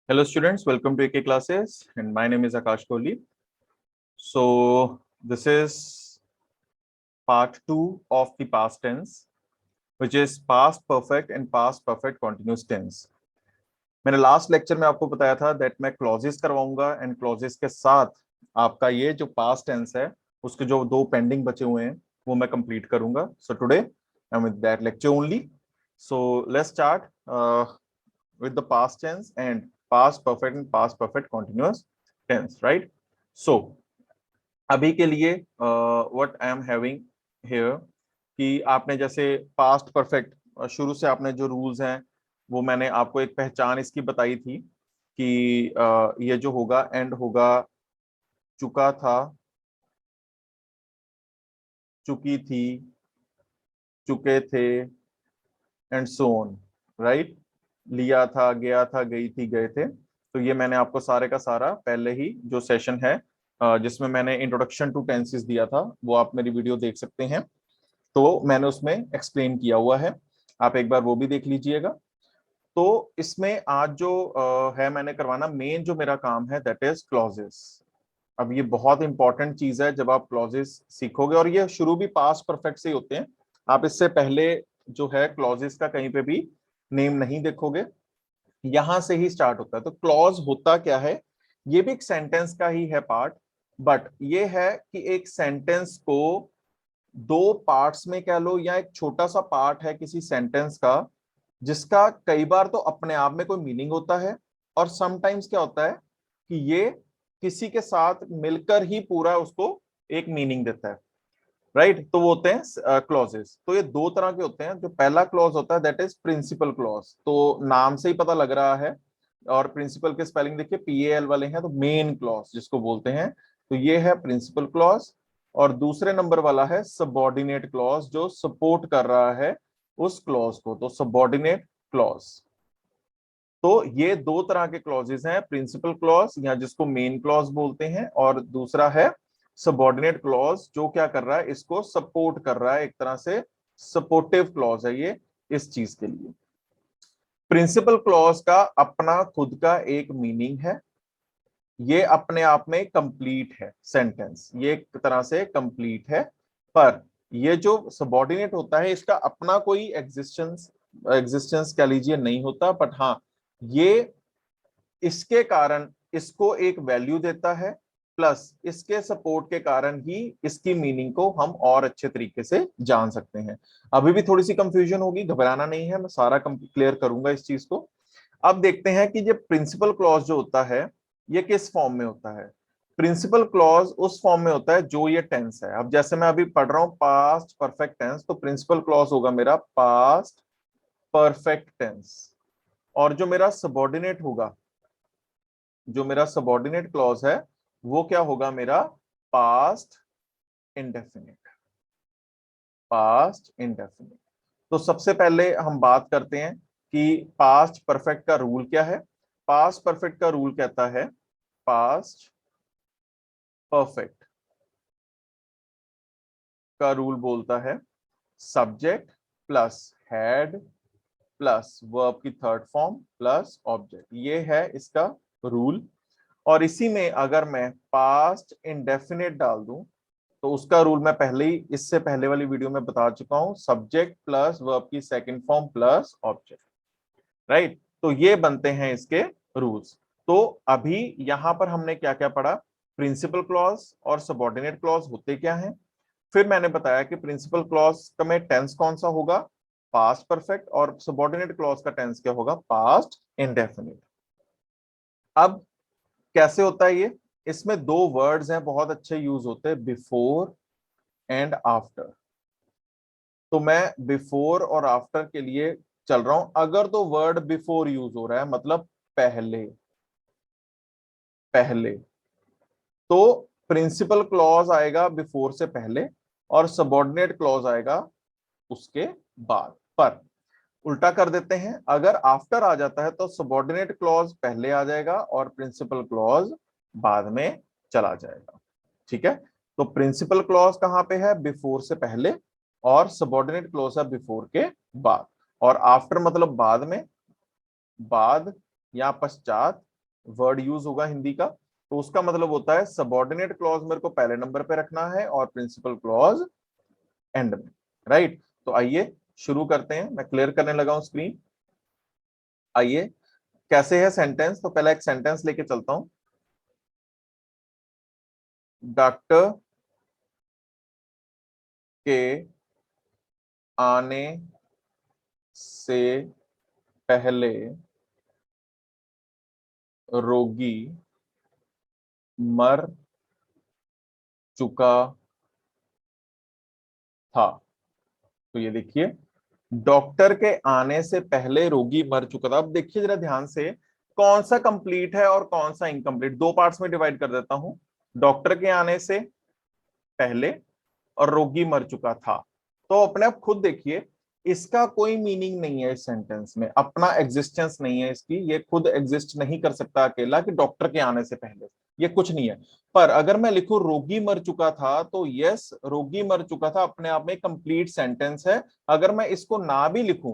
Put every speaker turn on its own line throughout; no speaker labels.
Hello students, welcome to AK classes and my name is Akash Kohli. So this is part 2 of the past tense which is past perfect and past perfect continuous tense. मैंने last lecture में आपको बताया था that मैं clauses करवाऊंगा and clauses के साथ आपका ये जो पास्ट टेंस है उसके जो दो पेंडिंग बचे हुए हैं वो मैं कंप्लीट करूंगा. So today I am with that lecture only. So let's start with the past tense and past perfect and past perfect continuous tense, right? So अभी के लिए what I am having here कि आपने जैसे past perfect शुरू से आपने जो रूल्स हैं वो मैंने आपको एक पहचान इसकी बताई थी कि ये जो होगा एंड होगा चुका था, चुकी थी, चुके थे एंड सो ऑन, राइट? लिया था, गया था, गई थी, गए थे. तो ये मैंने आपको सारे का सारा पहले ही जो सेशन है जिसमें मैंने इंट्रोडक्शन टू टेंसेस दिया था वो आप मेरी वीडियो देख सकते हैं. तो मैंने उसमें एक्सप्लेन किया हुआ है, आप एक बार वो भी देख लीजिएगा. तो इसमें आज जो है मैंने करवाना मेन जो मेरा काम है दैट इज क्लॉजेस. अब ये बहुत इंपॉर्टेंट चीज है जब आप क्लॉजेस सीखोगे और ये शुरू भी पास्ट परफेक्ट से ही होते हैं. आप इससे पहले जो है क्लॉजेस का कहीं पे भी नेम नहीं देखोगे, यहां से ही स्टार्ट होता है. तो क्लॉज होता क्या है, ये भी एक सेंटेंस का ही है पार्ट, बट ये है कि एक सेंटेंस को दो पार्ट्स में कह लो या एक छोटा सा पार्ट है किसी सेंटेंस का जिसका कई बार तो अपने आप में कोई मीनिंग होता है और समटाइम्स क्या होता है कि ये किसी के साथ मिलकर ही पूरा उसको एक मीनिंग देता है, राइट? तो वो होते हैं क्लॉजेस. तो ये दो तरह के होते हैं. जो पहला क्लॉज होता है दैट इज प्रिंसिपल क्लॉज. तो नाम से ही पता लग रहा है, और प्रिंसिपल के स्पेलिंग देखिए PAL वाले हैं, तो मेन क्लॉज जिसको बोलते हैं. तो ये है प्रिंसिपल क्लॉज. और दूसरे नंबर वाला है सबऑर्डिनेट क्लॉज जो सपोर्ट कर रहा है उस क्लॉज को, तो सबऑर्डिनेट क्लॉज. तो ये दो तरह के क्लॉजेस हैं, प्रिंसिपल क्लॉज या जिसको मेन क्लॉज बोलते हैं, और दूसरा है सबऑर्डिनेट क्लॉज जो क्या कर रहा है, इसको सपोर्ट कर रहा है. एक तरह से सपोर्टिव क्लॉज है ये इस चीज के लिए. प्रिंसिपल क्लॉज का अपना खुद का एक मीनिंग है, ये अपने आप में कंप्लीट है सेंटेंस, ये एक तरह से कंप्लीट है. पर ये जो सबऑर्डिनेट होता है इसका अपना कोई एग्जिस्टेंस कह लीजिए नहीं होता, बट हाँ ये इसके कारण इसको एक वैल्यू देता है, प्लस इसके सपोर्ट के कारण ही इसकी मीनिंग को हम और अच्छे तरीके से जान सकते हैं. अभी भी थोड़ी सी कंफ्यूजन होगी, घबराना नहीं है, मैं सारा क्लियर करूंगा इस चीज को. अब देखते हैं कि ये प्रिंसिपल क्लॉज जो होता है ये किस फॉर्म में होता है. प्रिंसिपल क्लॉज उस फॉर्म में होता है जो ये टेंस है. अब जैसे मैं अभी पढ़ रहा हूं पास्ट परफेक्ट टेंस, तो प्रिंसिपल क्लॉज होगा मेरा पास्ट परफेक्ट टेंस. और जो मेरा सबऑर्डिनेट होगा, जो मेरा सबऑर्डिनेट क्लॉज है वो क्या होगा, मेरा पास्ट इंडेफिनिट. Past indefinite. तो सबसे पहले हम बात करते हैं कि पास्ट परफेक्ट का रूल क्या है. पास्ट परफेक्ट का रूल कहता है पास्ट परफेक्ट का रूल बोलता है subject plus had plus verb की थर्ड फॉर्म प्लस ऑब्जेक्ट. ये है इसका रूल. और इसी में अगर मैं पास्ट इंडेफिनिट डाल दूं तो उसका रूल मैं पहले ही इससे पहले वाली वीडियो में बता चुका हूं, सब्जेक्ट प्लस वर्ब की second form plus object, right? तो ये बनते हैं इसके रूल्स. तो अभी यहां पर हमने क्या क्या पढ़ा, प्रिंसिपल क्लॉज और सबऑर्डिनेट क्लॉज होते क्या हैं. फिर मैंने बताया कि प्रिंसिपल क्लॉज का में टेंस कौन सा होगा, पास्ट परफेक्ट, और सबऑर्डिनेट क्लॉज का टेंस क्या होगा, पास्ट इंडेफिनिट. अब कैसे होता है ये, इसमें दो वर्ड्स हैं बहुत अच्छे यूज होते हैं, बिफोर एंड आफ्टर. तो मैं बिफोर और आफ्टर के लिए चल रहा हूं. अगर तो वर्ड बिफोर यूज हो रहा है मतलब पहले, पहले, तो प्रिंसिपल क्लॉज आएगा बिफोर से पहले और सबऑर्डिनेट क्लॉज आएगा उसके बाद. पर उल्टा कर देते हैं, अगर आफ्टर आ जाता है तो सबऑर्डिनेट क्लॉज पहले आ जाएगा और प्रिंसिपल क्लॉज बाद में चला जाएगा. ठीक है? तो प्रिंसिपल क्लॉज कहां पे है, बिफोर से पहले, और सबऑर्डिनेट क्लॉज है बिफोर के बाद. और आफ्टर मतलब बाद में, बाद या पश्चात, वर्ड यूज होगा हिंदी का, तो उसका मतलब होता है सबऑर्डिनेट क्लॉज मेरे को पहले नंबर पे रखना है और प्रिंसिपल क्लॉज एंड में, राइट। तो आइए शुरू करते हैं, मैं क्लियर करने लगा हूं स्क्रीन। आइए, कैसे है सेंटेंस, तो पहले एक सेंटेंस लेके चलता हूं। डॉक्टर के आने से पहले रोगी मर चुका था। तो ये देखिए, डॉक्टर के आने से पहले रोगी मर चुका था। अब देखिए जरा ध्यान से, कौन सा कंप्लीट है और कौन सा इनकम्प्लीट, दो पार्ट्स में डिवाइड कर देता हूं। डॉक्टर के आने से पहले और रोगी मर चुका था। तो अपने आप खुद देखिए, इसका कोई मीनिंग नहीं है इस सेंटेंस में, अपना एग्जिस्टेंस नहीं है इसकी, ये खुद एग्जिस्ट नहीं कर सकता अकेला कि डॉक्टर के आने से पहले, ये कुछ नहीं है। पर अगर मैं लिखूं रोगी मर चुका था, तो यस, रोगी मर चुका था अपने आप में कंप्लीट सेंटेंस है। अगर मैं इसको ना भी लिखूं,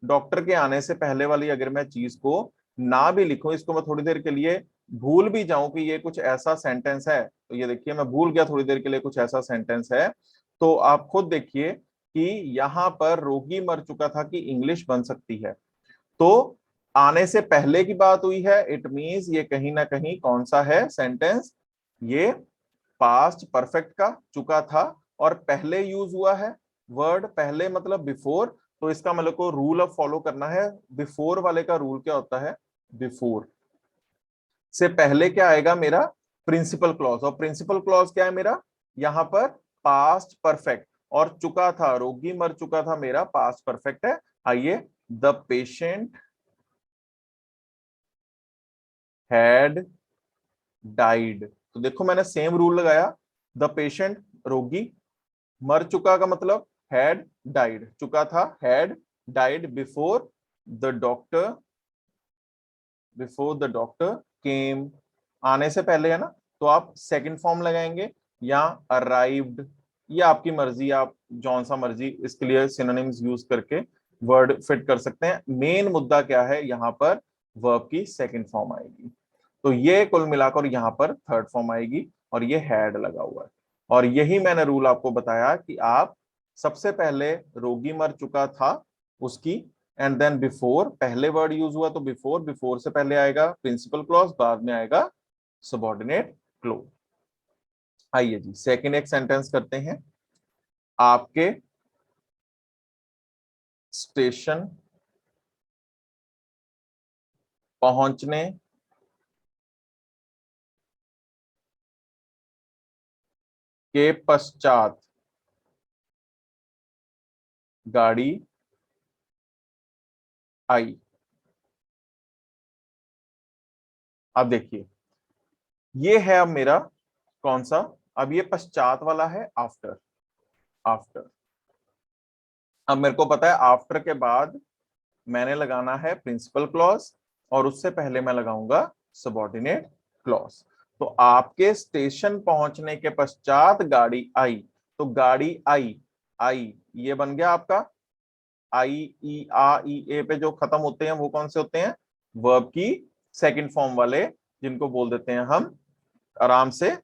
डॉक्टर के आने से पहले वाली अगर मैं चीज को ना भी लिखूं, इसको मैं थोड़ी देर के लिए भूल भी जाऊं कि ये कुछ ऐसा सेंटेंस है, तो ये देखिए मैं भूल गया थोड़ी देर के लिए कुछ ऐसा सेंटेंस है, तो आप खुद देखिए कि यहां पर रोगी मर चुका था कि इंग्लिश बन सकती है। तो आने से पहले की बात हुई है, इट मींस ये कहीं ना कहीं कौन सा है सेंटेंस, ये पास्ट परफेक्ट का चुका था, और पहले यूज हुआ है वर्ड पहले मतलब बिफोर। तो इसका मतलब को रूल अब फॉलो करना है, बिफोर वाले का रूल क्या होता है, बिफोर से पहले क्या आएगा मेरा, प्रिंसिपल क्लॉज, और प्रिंसिपल क्लॉज क्या है मेरा यहां पर, पास्ट परफेक्ट, और चुका था रोगी मर चुका था मेरा पास्ट परफेक्ट है। आइए, द पेशेंट हैड डाइड, तो देखो मैंने सेम रूल लगाया, द पेशेंट रोगी, मर चुका का मतलब हैड डाइड, चुका था had died before the doctor, before the doctor केम, आने से पहले है ना, तो आप सेकंड फॉर्म लगाएंगे या अराइव्ड, ये आपकी मर्जी, आप जौन सा मर्जी इसके लिए सिनोनिम्स यूज करके वर्ड फिट कर सकते हैं। मेन मुद्दा क्या है, यहां पर वर्ब की सेकंड फॉर्म आएगी, तो ये कुल मिलाकर यहां पर थर्ड फॉर्म आएगी, और ये हैड लगा हुआ है। और यही मैंने रूल आपको बताया कि आप सबसे पहले रोगी मर चुका था उसकी, एंड देन बिफोर, पहले वर्ड यूज हुआ तो बिफोर, बिफोर से पहले आएगा प्रिंसिपल क्लॉज, बाद में आएगा सबऑर्डिनेट क्लॉज। आइए जी सेकंड एक सेंटेंस करते हैं। आपके स्टेशन पहुंचने के पश्चात गाड़ी आई। अब देखिए, ये है अब मेरा कौन सा, अब ये पश्चात वाला है आफ्टर, आफ्टर। अब मेरे को पता है आफ्टर के बाद मैंने लगाना है प्रिंसिपल क्लॉज, और उससे पहले मैं लगाऊंगा सबऑर्डिनेट क्लॉज। तो आपके स्टेशन पहुंचने के पश्चात गाड़ी आई, तो गाड़ी आई, आई ये बन गया आपका, आई ई आ ई ए पे जो खत्म होते हैं वो कौन से होते हैं, वर्ब की सेकंड फॉर्म वाले, जिनको बोल देते हैं हम आराम से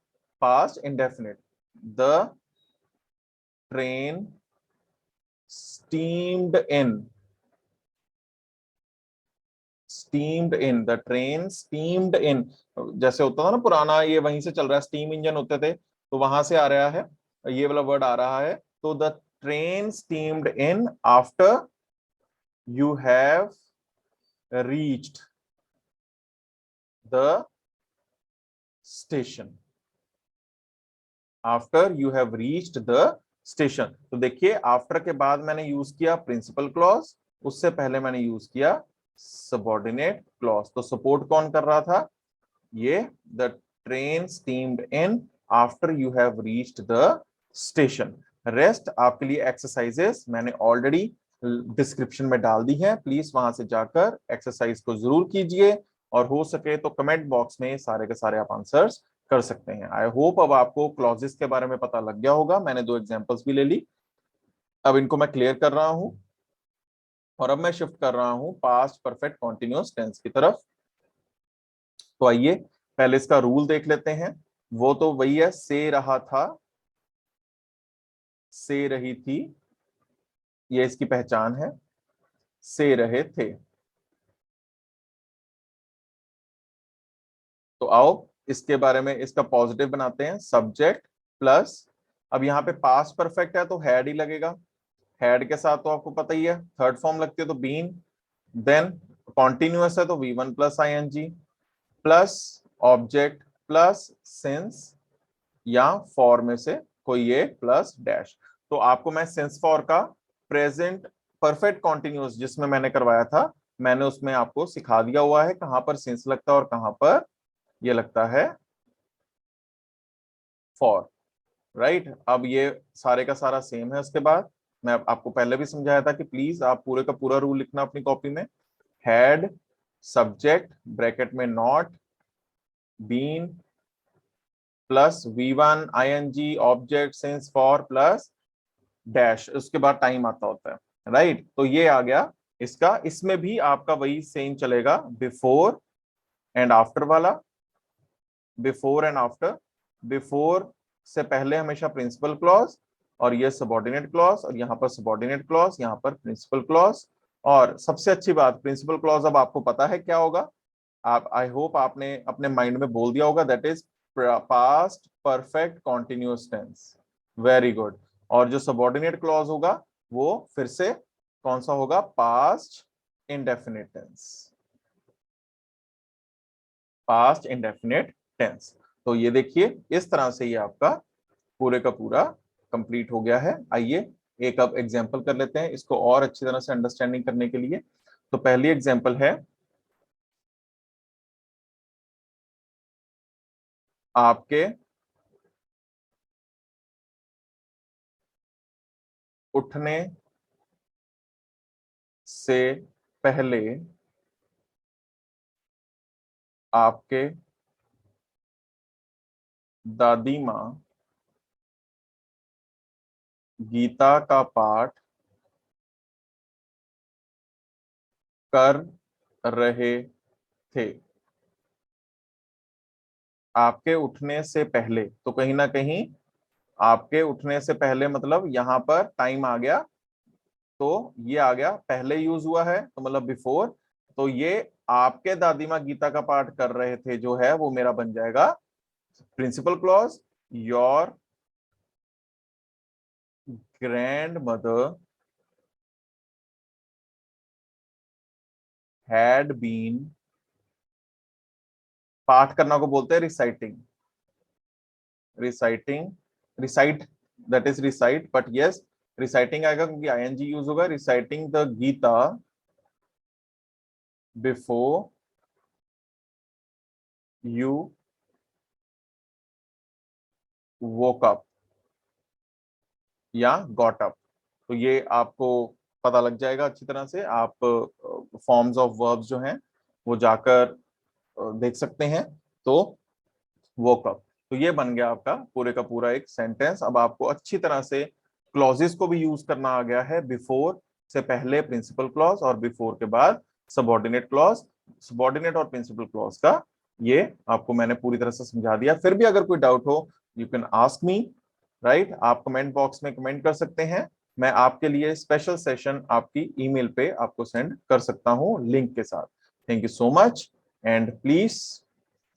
past indefinite. The train steamed in, steamed in, the train steamed in, जैसे होता था ना पुराना, ये वहीं से चल रहा है, स्टीम इंजन होते थे, तो वहां से आ रहा है, ये वाला वर्ड आ रहा है। तो the train steamed in after you have reached the station, after you have reached the station. तो देखिए आफ्टर के बाद मैंने यूज किया प्रिंसिपल क्लॉज, उससे पहले मैंने यूज किया सबऑर्डिनेट क्लॉज। तो सपोर्ट कौन कर रहा था, ये the train steamed in after you have reached the station. Rest आपके लिए एक्सरसाइजेस मैंने ऑलरेडी डिस्क्रिप्शन में डाल दी है, प्लीज वहां से जाकर एक्सरसाइज को जरूर कीजिए, और हो सके तो कमेंट बॉक्स में सारे के सारे आप आंसर्स कर सकते हैं। आई होप अब आपको क्लॉजेस के बारे में पता लग गया होगा, मैंने दो एग्जांपल्स भी ले ली, अब इनको मैं क्लियर कर रहा हूं, और अब मैं शिफ्ट कर रहा हूं पास्ट परफेक्ट कॉन्टिन्यूअस टेंस की तरफ। तो आइए पहले इसका रूल देख लेते हैं। वो तो वही है, से रहा था, से रही थी, ये इसकी पहचान है, से रहे थे। तो आओ इसके बारे में, इसका पॉजिटिव बनाते हैं, सब्जेक्ट प्लस, अब यहाँ पे पास्ट परफेक्ट है तो हैड ही लगेगा, हैड के साथ तो आपको पता ही है थर्ड फॉर्म लगती है तो बीन, देन कॉन्टिन्यूअस है तो V1 plus ING plus object plus since या फॉर में से कोई एक प्लस डैश। तो आपको मैं सिंस फॉर का प्रेजेंट परफेक्ट कॉन्टिन्यूअस जिसमें मैंने करवाया था, मैंने उसमें आपको सिखा दिया हुआ है कहां पर सिंस लगता है और कहां पर ये लगता है फॉर, राइट। अब ये सारे का सारा सेम है। उसके बाद मैं आपको पहले भी समझाया था कि प्लीज आप पूरे का पूरा रूल लिखना अपनी कॉपी में, हैड सब्जेक्ट ब्रैकेट में not been plus V1 ING object since for plus dash, उसके बाद टाइम आता होता है, राइट। तो ये आ गया इसका, इसमें भी आपका वही सेम चलेगा, बिफोर एंड आफ्टर वाला, बिफोर एंड आफ्टर, बिफोर से पहले हमेशा प्रिंसिपल क्लॉज और ये सबऑर्डिनेट क्लॉज, और यहाँ पर सबऑर्डिनेट क्लॉज, यहाँ पर प्रिंसिपल क्लॉज। और सबसे अच्छी बात, प्रिंसिपल क्लॉज अब आपको पता है क्या होगा, आप आई होप आपने अपने माइंड में बोल दिया होगा, that is past perfect continuous tense, very good. और जो सबऑर्डिनेट क्लॉज होगा वो फिर से कौन सा होगा, past indefinite tense, past indefinite tense. तो ये देखिए इस तरह से ये आपका पूरे का पूरा कंप्लीट हो गया है। आइए एक अब एग्जांपल कर लेते हैं इसको और अच्छी तरह से अंडरस्टैंडिंग करने के लिए। तो पहली एग्जांपल है, आपके उठने से पहले आपके दादी माँ गीता का पाठ कर रहे थे। आपके उठने से पहले, तो कहीं ना कहीं आपके उठने से पहले मतलब यहां पर टाइम आ गया, तो ये आ गया पहले यूज हुआ है तो मतलब बिफोर। तो ये आपके दादी माँ गीता का पाठ कर रहे थे जो है वो मेरा बन जाएगा principal clause, your grandmother had been, पाठ करना को बोलते हैं reciting, reciting, recite, that is recite, but yes reciting आएगा क्योंकि ING यूज होगा, reciting the Gita before you woke up या गॉट अप। तो ये आपको पता लग जाएगा अच्छी तरह से, आप फॉर्म्स ऑफ वर्ब्स जो हैं वो जाकर देख सकते हैं। तो woke up, तो ये बन गया आपका पूरे का पूरा एक सेंटेंस। अब आपको अच्छी तरह से क्लॉजेस को भी यूज करना आ गया है, बिफोर से पहले प्रिंसिपल क्लॉज और बिफोर के बाद सबऑर्डिनेट क्लॉज, सबऑर्डिनेट और प्रिंसिपल क्लॉज का ये आपको मैंने पूरी तरह से समझा दिया। फिर भी अगर कोई डाउट हो you can ask me, right. आप कमेंट बॉक्स में कमेंट कर सकते हैं, मैं आपके लिए स्पेशल सेशन आपकी ईमेल पे आपको सेंड कर सकता हूं लिंक के साथ। Thank you so much and please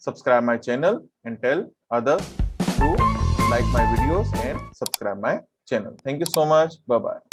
subscribe my channel and tell others to like my videos and subscribe my channel. Thank you so much. Bye bye.